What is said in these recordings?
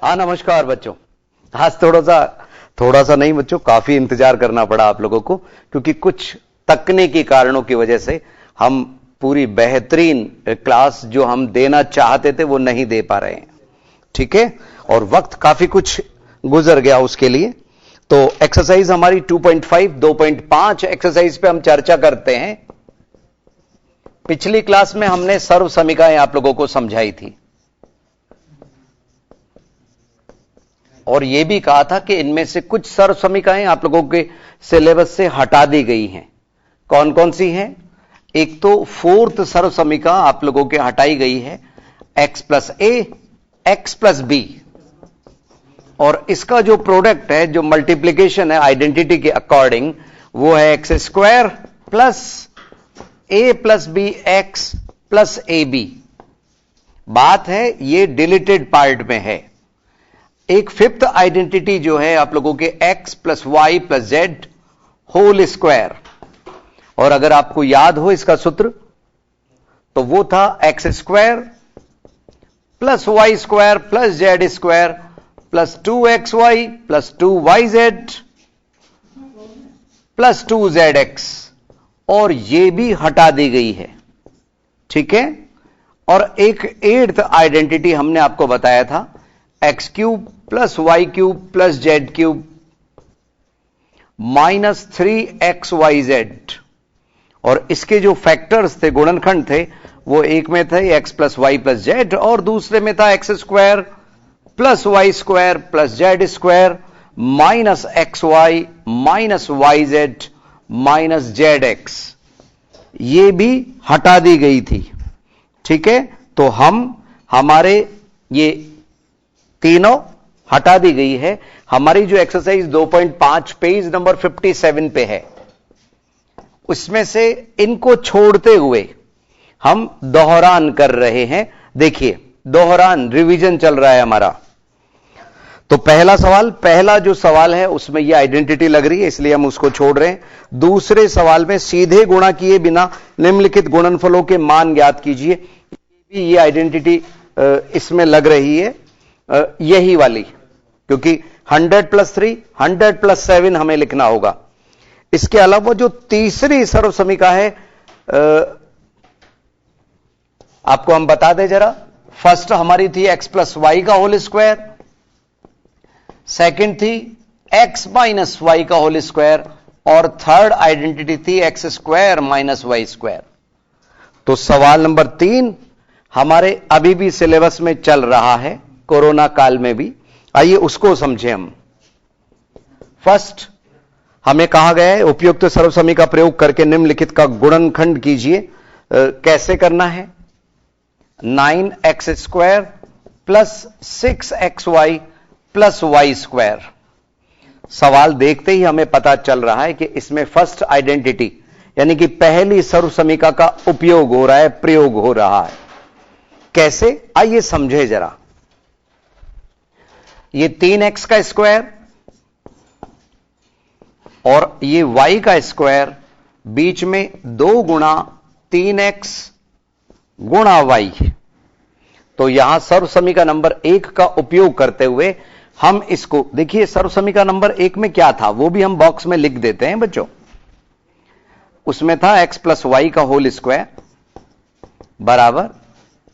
हाँ नमस्कार बच्चों। आज थोड़ा सा नहीं बच्चों, काफी इंतजार करना पड़ा आप लोगों को, क्योंकि कुछ तकनीकी कारणों की वजह से हम पूरी बेहतरीन क्लास जो हम देना चाहते थे वो नहीं दे पा रहे हैं। ठीक है, और वक्त काफी कुछ गुजर गया उसके लिए। तो एक्सरसाइज हमारी 2.5 2.5 एक्सरसाइज पे हम चर्चा करते हैं। पिछली क्लास में हमने सर्व समीकरण आप लोगों को समझाई थी और यह भी कहा था कि इनमें से कुछ सर्व समीकरण आप लोगों के सिलेबस से हटा दी गई हैं। कौन कौन सी हैं? एक तो फोर्थ सर्व समीकरण आप लोगों के हटाई गई है, x प्लस ए एक्स प्लस बी, और इसका जो प्रोडक्ट है, जो मल्टीप्लीकेशन है आइडेंटिटी के अकॉर्डिंग, वो है x square plus a plus b x plus a b. बात है ये डिलीटेड पार्ट में है। एक फिफ्थ आइडेंटिटी जो है आप लोगों के x plus y plus z whole square, और अगर आपको याद हो इसका सूत्र तो वो था x square plus y square plus z square plus 2xy plus 2yz plus 2zx, और ये भी हटा दी गई है। ठीक है, और एक एट्थ आइडेंटिटी हमने आपको बताया था, x cube plus y cube plus z cube minus 3xyz, और इसके जो फैक्टर्स थे, गुणनखंड थे, वो एक में थे x plus y plus z और दूसरे में था x square plus y square plus z square minus x y minus y z minus z x. ये भी हटा दी गई थी। ठीक है, तो हमारे ये तीनों हटा दी गई है। हमारी जो एक्सरसाइज 2.5 पेज नंबर 57 पे है, उसमें से इनको छोड़ते हुए हम दोहरान कर रहे हैं। देखिए, दोहरान रिवीजन चल रहा है हमारा। तो पहला जो सवाल है उसमें ये आइडेंटिटी लग रही है, इसलिए हम उसको छोड़ रहे हैं। दूसरे सवाल में सीधे गुणा किए बिना निम्नलिखित गुणनफलों के मान ज्ञात कीजिए। ये आइडेंटिटी इसमें लग रही है, यही वाली, क्योंकि 100 प्लस 3 100 प्लस 7 हमें लिखना होगा। इसके अलावा जो तीसरी सर्व समीकरण है, आपको हम बता दें जरा। फर्स्ट हमारी थी एक्स प्लस वाई का होल स्क्वायर, सेकंड थी एक्स माइनस वाई का होल स्क्वायर, और थर्ड आइडेंटिटी थी x square minus y square. तो सवाल नंबर 3 हमारे अभी भी सिलेबस में चल रहा है, कोरोना काल में भी। आइए उसको समझें हम। फर्स्ट हमें कहा गया है उपयुक्त सर्व समीकरण का प्रयोग करके निम्नलिखित का गुणनखंड कीजिए। कैसे करना है? 9x square plus 6xy plus y square. सवाल देखते ही हमें पता चल रहा है कि इसमें फर्स्ट आइडेंटिटी यानी कि पहली सर्व समीकरण का उपयोग हो रहा है, प्रयोग हो रहा है। कैसे? आइए समझे जरा। ये 3x का स्क्वायर और ये y का स्क्वायर, बीच में 2 गुणा 3x गुणा y। तो यहां सर्व समीकरण नंबर 1 का उपयोग करते हुए हम इसको देखिए। सर्व समीकरण नंबर 1 में क्या था वो भी हम बॉक्स में लिख देते हैं बच्चों। उसमें था x प्लस वाई का होल स्क्वायर बराबर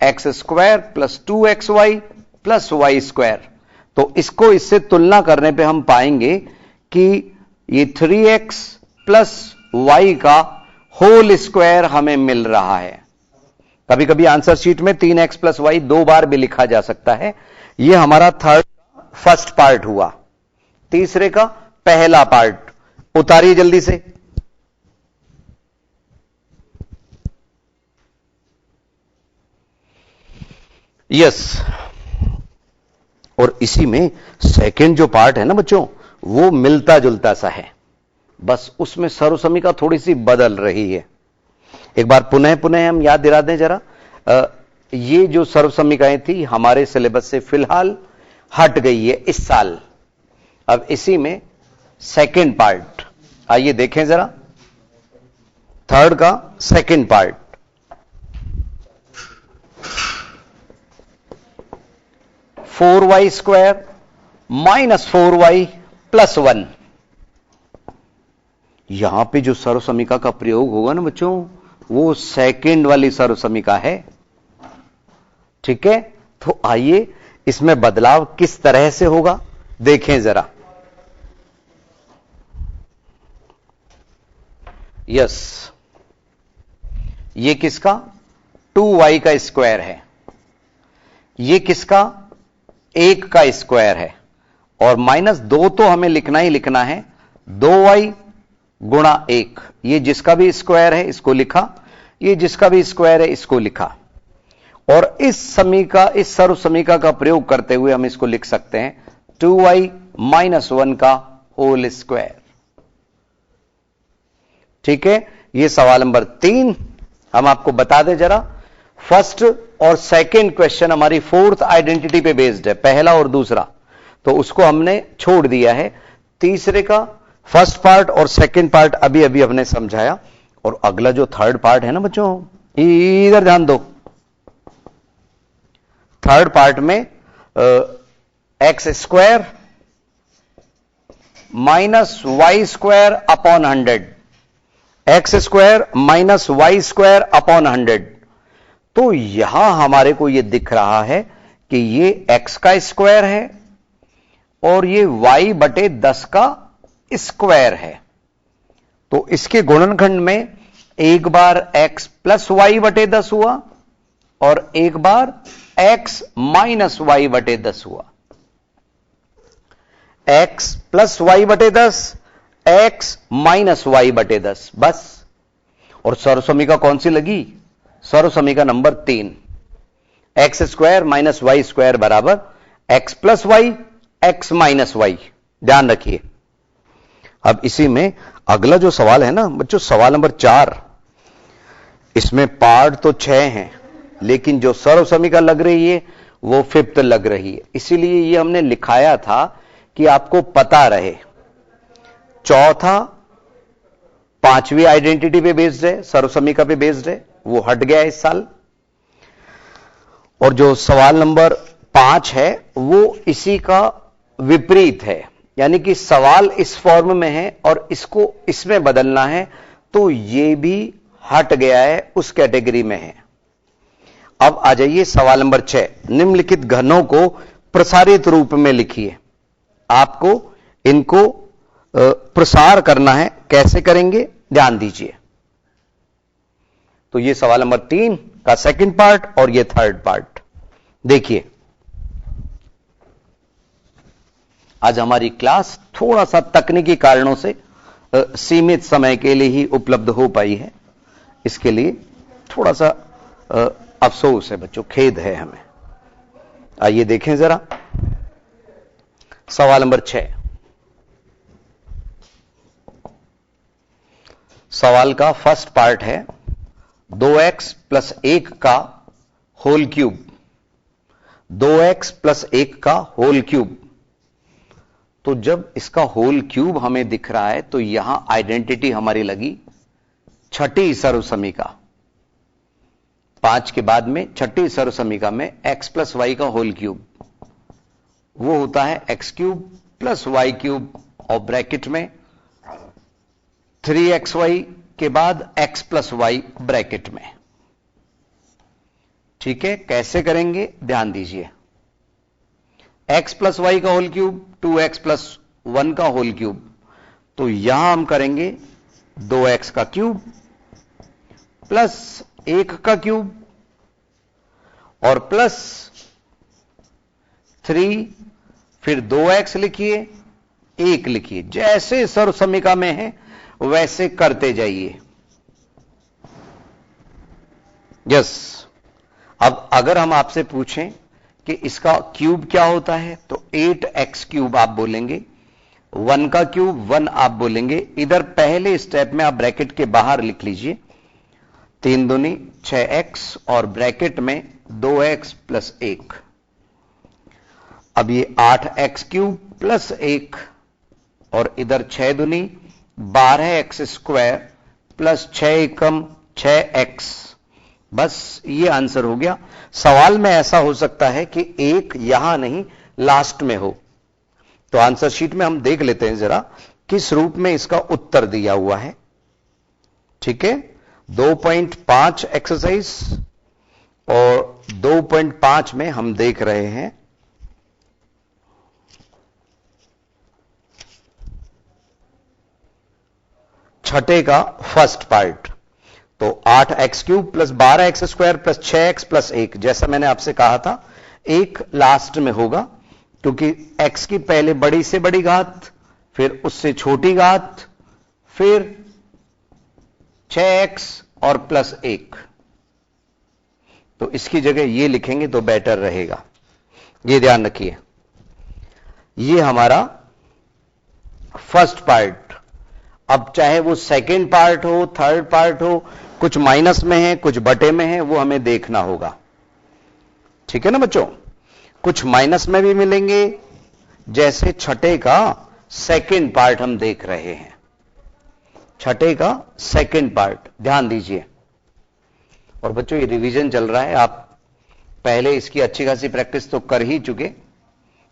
x square plus 2xy plus y square. तो इसको इससे तुलना करने पे हम पाएंगे कि ये 3x प्लस वाई का होल स्क्वायर हमें मिल रहा है। कभी कभी आंसर शीट में 3x प्लस वाई 2 बार भी लिखा जा सकता है। यह हमारा फर्स्ट पार्ट हुआ। तीसरे का पहला पार्ट उतारिए जल्दी से। यस, और इसी में सेकंड जो पार्ट है ना बच्चों, वो मिलता जुलता सा है, बस उसमें सर्व समीकरण थोड़ी सी बदल रही है। एक बार पुनः हम याद दिला दें जरा। ये जो सर्व समीकरण थी हमारे सिलेबस से फिलहाल हट गई है इस साल। अब इसी में सेकंड पार्ट, आइए देखें जरा। थर्ड का second part, 4y² minus 4y plus 1। यहां पे जो सर्वसमीका का प्रयोग होगा ना बच्चों, वो सेकंड वाली सर्वसमीका है। ठीक है, तो आइए इसमें बदलाव किस तरह से होगा देखें जरा। यस, ये किसका 2y का स्क्वायर है, ये किसका 1 का स्क्वायर है, और माइनस 2 तो हमें लिखना ही लिखना है, 2y गुणा 1। ये जिसका भी स्क्वायर है इसको लिखा, ये जिसका भी स्क्वायर है इसको लिखा, और इस सर्व समीका का प्रयोग करते हुए हम इसको लिख सकते हैं 2y माइनस 1 का होल स्क्वायर। ठीक है, ये सवाल नंबर 3 हम आपको बता दें जरा। फर्स्ट और सेकंड क्वेश्चन हमारी फोर्थ आइडेंटिटी पे बेस्ड है, पहला और दूसरा, तो उसको हमने छोड़ दिया है। तीसरे का फर्स्ट पार्ट और सेकंड पार्ट अभी अभी हमने समझाया, और अगला जो थर्ड पार्ट है ना बच्चों, इधर ध्यान दो। थर्ड पार्ट में x square minus y square upon 100, x square minus y square upon 100। तो यहां हमारे को यह दिख रहा है कि ये x का स्क्वायर है और ये y बटे 10 का स्क्वायर है। तो इसके गुणनखंड में एक बार x प्लस वाई बटे 10 हुआ और एक बार x माइनस वाई बटे 10 हुआ। x प्लस वाई बटे 10, x माइनस वाई बटे 10, बस। और सर्वसमीका कौन सी लगी? सर्वसमीका number 3, x square minus y square बराबर x plus y x minus y. ध्यान रखिए। अब इसी में अगला जो सवाल है ना बच्चों, सवाल नंबर 4, इसमें पार्ट तो 6 हैं, लेकिन जो सर्वसमीका लग रही है वो 5th लग रही है। इसीलिए ये हमने लिखाया था कि आपको पता रहे। चौथा 5वीं आइडेंटिटी पे बेस्ड है, सर्वसमीका पे बेस्ड है, वो हट गया इस साल। और जो सवाल नंबर 5 है वो इसी का विपरीत है, यानी कि सवाल इस फॉर्म में है और इसको इसमें बदलना है, तो ये भी हट गया है, उस कैटेगरी में है। अब आ जाइए सवाल नंबर 6, निम्नलिखित घनों को प्रसारित रूप में लिखिए। आपको इनको प्रसार करना है, कैसे करेंगे ध्यान दीजिए। तो ये सवाल नंबर 3 का सेकंड पार्ट और ये थर्ड पार्ट देखिए। आज हमारी क्लास थोड़ा सा तकनीकी कारणों से सीमित समय के लिए ही उपलब्ध हो पाई है, इसके लिए थोड़ा सा अफसोस है बच्चों, खेद है हमें। आइए देखें जरा सवाल नंबर 6। सवाल का फर्स्ट पार्ट है 2x प्लस 1 का होल क्यूब, 2x प्लस 1 का होल क्यूब। तो जब इसका होल क्यूब हमें दिख रहा है तो यहां आइडेंटिटी हमारी लगी छठी सर्वसमीका। 5 के बाद में छठी सर्वसमीका में x प्लस वाई का होल क्यूब, वो होता है x cube plus y cube, और ब्रैकेट में 3xy के बाद x प्लस वाई ब्रैकेट में। ठीक है, कैसे करेंगे ध्यान दीजिए। x प्लस वाई का होल क्यूब 2x प्लस 1 का होल क्यूब, तो यहां हम करेंगे 2x का क्यूब प्लस 1 का क्यूब और प्लस 3, फिर 2x लिखिए 1 लिखिए, जैसे सर्वसमीका में है वैसे करते जाइए। यस। अब अगर हम आपसे पूछें कि इसका क्यूब क्या होता है, तो 8x क्यूब आप बोलेंगे, 1 का क्यूब 1 आप बोलेंगे। इधर पहले स्टेप में आप ब्रैकेट के बाहर लिख लीजिए 3 दूनी 6x और ब्रैकेट में 2x प्लस 1। अब ये 8x क्यूब प्लस 1 और इधर 6 दूनी 12x स्क्वायर प्लस 6 एकम 6x बस ये आंसर हो गया। सवाल में ऐसा हो सकता है कि एक यहां नहीं लास्ट में हो, तो आंसर शीट में हम देख लेते हैं जरा किस रूप में इसका उत्तर दिया हुआ है। ठीक है, 2.5 एक्सरसाइज और 2.5 में हम देख रहे हैं छठे का फर्स्ट पार्ट। तो 8x³ plus 12x² plus 6x plus 1, जैसा मैंने आपसे कहा था एक लास्ट में होगा, क्योंकि x की पहले बड़ी से बड़ी घात, फिर उससे छोटी घात, फिर 6x और प्लस 1। तो इसकी जगह ये लिखेंगे तो बेटर रहेगा, ये ध्यान रखिए। ये हमारा फर्स्ट पार्ट। अब चाहे वो सेकेंड पार्ट हो, थर्ड पार्ट हो, कुछ माइनस में है कुछ बटे में है, वो हमें देखना होगा। ठीक है ना बच्चों, कुछ माइनस में भी मिलेंगे, जैसे छठे का सेकेंड पार्ट हम देख रहे हैं। छठे का सेकेंड पार्ट ध्यान दीजिए। और बच्चों ये रिवीजन चल रहा है, आप पहले इसकी अच्छी खासी प्रैक्टिस तो कर ही चुके।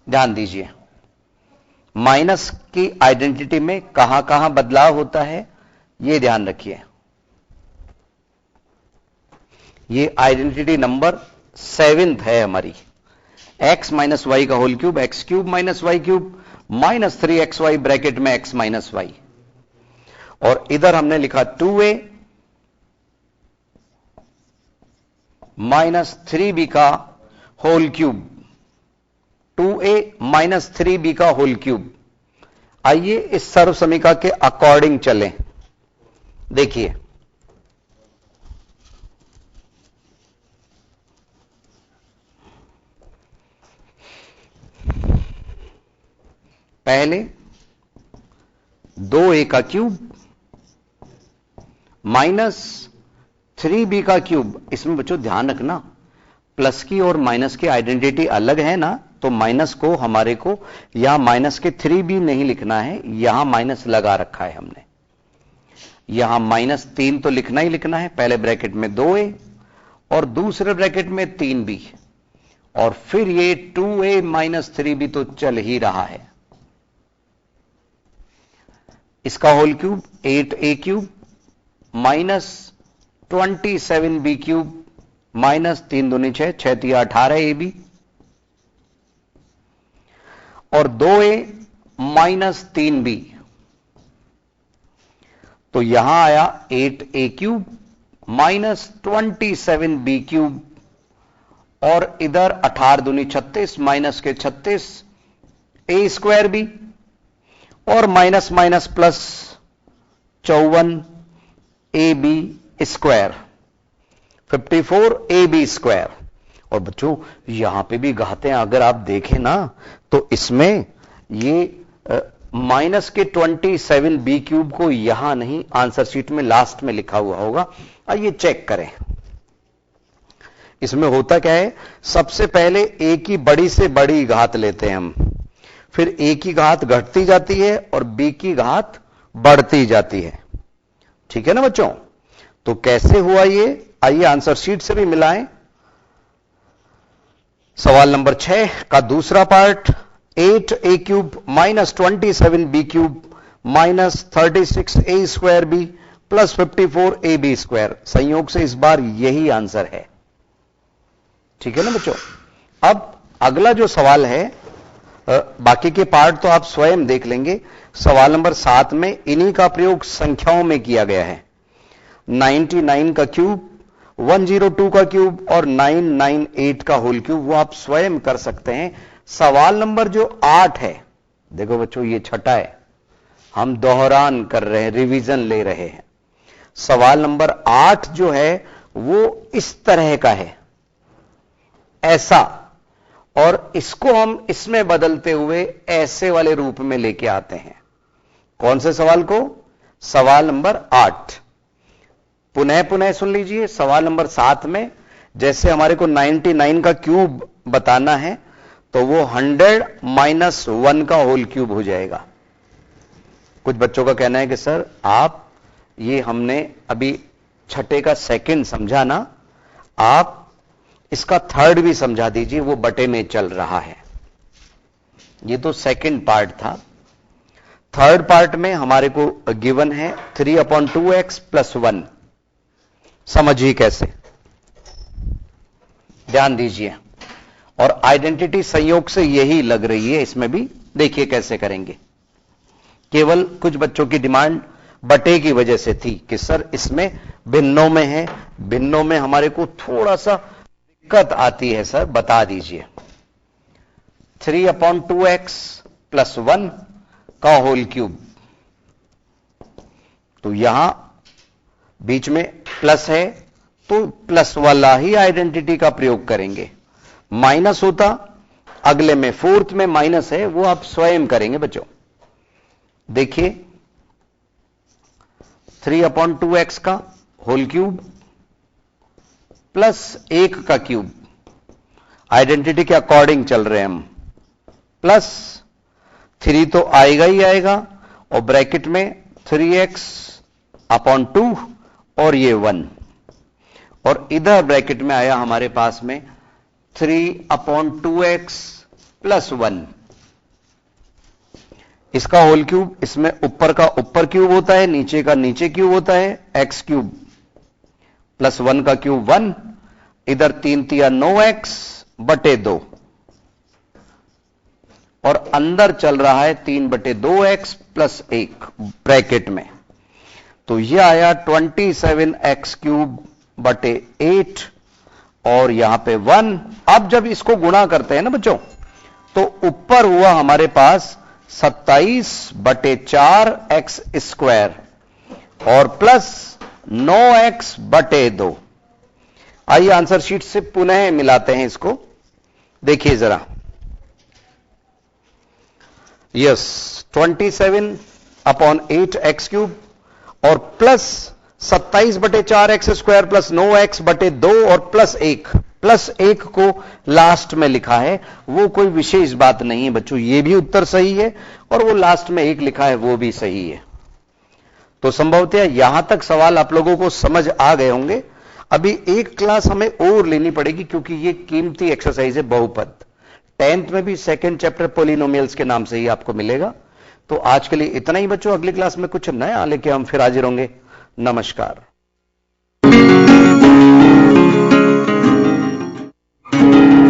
ध्यान दीजिए, माइनस की आइडेंटिटी में कहां कहां बदलाव होता है ये ध्यान रखिए। ये आइडेंटिटी नंबर 7th है हमारी। x माइनस वाई का whole cube, x³ minus y cube minus 3xy bracket में x माइनस वाई, और इधर हमने लिखा 2a माइनस 3b का whole cube, 2a minus 3b का होल क्यूब। आइए इस सर्व समीकरण के अकॉर्डिंग चलें। देखिए, पहले 2a का क्यूब माइनस 3b का क्यूब। इसमें बच्चों ध्यान रखना, प्लस की और माइनस की आइडेंटिटी अलग है ना, तो माइनस को हमारे को यहां माइनस के 3b नहीं लिखना है, यहां माइनस लगा रखा है हमने। यहां -3 तो लिखना ही लिखना है, पहले ब्रैकेट में 2a और दूसरे ब्रैकेट में 3b, और फिर ये 2a माइनस 3b तो चल ही रहा है। इसका whole cube 8a³ minus 27b³ minus 3 दूनी 6, 6 3 18ab, और 2a माइनस 3b, तो यहां आया 8a³ माइनस 27b³, और इधर 18 दूनी 36 माइनस के 36 a²b, और minus minus plus 54ab², 54ab²। और बच्चों यहां पे भी घातें अगर आप देखें ना, तो इसमें ये माइनस के 27b³ को यहां नहीं, आंसर शीट में लास्ट में लिखा हुआ होगा। आइए चेक करें। इसमें होता क्या है, सबसे पहले a की बड़ी से बड़ी घात लेते हैं हम, फिर a की घात घटती जाती है और b की घात बढ़ती जाती है। ठीक है ना बच्चों, तो कैसे हुआ ये, आइए आंसर शीट से भी मिलाएं। सवाल नंबर 6 का दूसरा part, 8a³ minus 27b³ minus 36a²b plus 54ab²। संयोग से इस बार यही आंसर है। ठीक है ना बच्चों। अब अगला जो सवाल है, बाकी के पार्ट तो आप स्वयं देख लेंगे। सवाल नंबर 7 में इन्हीं का प्रयोग संख्याओं में किया गया है। 99 का क्यूब, 102 का क्यूब और 998 का होल क्यूब, वो आप स्वयं कर सकते हैं। सवाल नंबर जो 8 है, देखो बच्चों ये छठा है, हम दोहरान कर रहे हैं, रिवीजन ले रहे हैं। सवाल नंबर 8 जो है वो इस तरह का है, ऐसा, और इसको हम इसमें बदलते हुए ऐसे वाले रूप में लेके आते हैं। कौन से सवाल को? सवाल नंबर 8। पुनः पुनः सुन लीजिए। सवाल नंबर 7 में जैसे हमारे को 99 का क्यूब बताना है, तो वो 100 माइनस 1 का होल क्यूब हो जाएगा। कुछ बच्चों का कहना है कि सर आप ये हमने अभी छठे का सेकंड समझा ना, आप इसका थर्ड भी समझा दीजिए, वो बटे में चल रहा है। ये तो सेकंड पार्ट था। थर्ड पार्ट में हमारे को गिवन है 3/2x + 1। समझिए कैसे, ध्यान दीजिए। और आइडेंटिटी संयोग से यही लग रही है, इसमें भी देखिए कैसे करेंगे। केवल कुछ बच्चों की डिमांड बटे की वजह से थी कि सर इसमें भिन्नों में है, भिन्नों में हमारे को थोड़ा सा दिक्कत आती है सर, बता दीजिए। 3/2x + 1 का होल क्यूब, तो यहां बीच में प्लस है तो प्लस वाला ही आइडेंटिटी का प्रयोग करेंगे। माइनस होता, अगले में फोर्थ में माइनस है, वो आप स्वयं करेंगे बच्चों। देखिए 3/2x का होल क्यूब प्लस 1 का क्यूब, आइडेंटिटी के अकॉर्डिंग चल रहे हैं हम, प्लस 3 तो आएगा ही आएगा, और ब्रैकेट में 3x/2 और ये 1, और इधर ब्रैकेट में आया हमारे पास में 3/2x + 1। इसका होल क्यूब, इसमें ऊपर का ऊपर क्यूब होता है, नीचे का नीचे क्यूब होता है, x³ + 1 का क्यूब 1, इधर 3 × 9x/2, और अंदर चल रहा है 3/2x + 1 ब्रैकेट में, तो यह आया 27x³/8, और यहां पे 1। अब जब इसको गुणा करते हैं ना बच्चों, तो ऊपर हुआ हमारे पास 27/4x² और प्लस 9x/2। आइए आंसर शीट से पुनः मिलाते हैं इसको, देखिए जरा। यस, 27/8x³ और प्लस 27/4x² प्लस 9x/2 और प्लस 1 को लास्ट में लिखा है। वो कोई विशेष बात नहीं है बच्चों, ये भी उत्तर सही है, और वो लास्ट में 1 लिखा है वो भी सही है। तो संभवतः यहां तक सवाल आप लोगों को समझ आ गए होंगे। अभी एक क्लास हमें और लेनी पड़ेगी, क्योंकि ये कीमती एक्सरसाइज है, बहुपद। 10th में भी सेकेंड चैप्टर पॉलिनोमियल्स के नाम से ही आपको मिलेगा। तो आज के लिए इतना ही बच्चों, अगली क्लास में कुछ नया लेके हम फिर हाजिर होंगे। नमस्कार।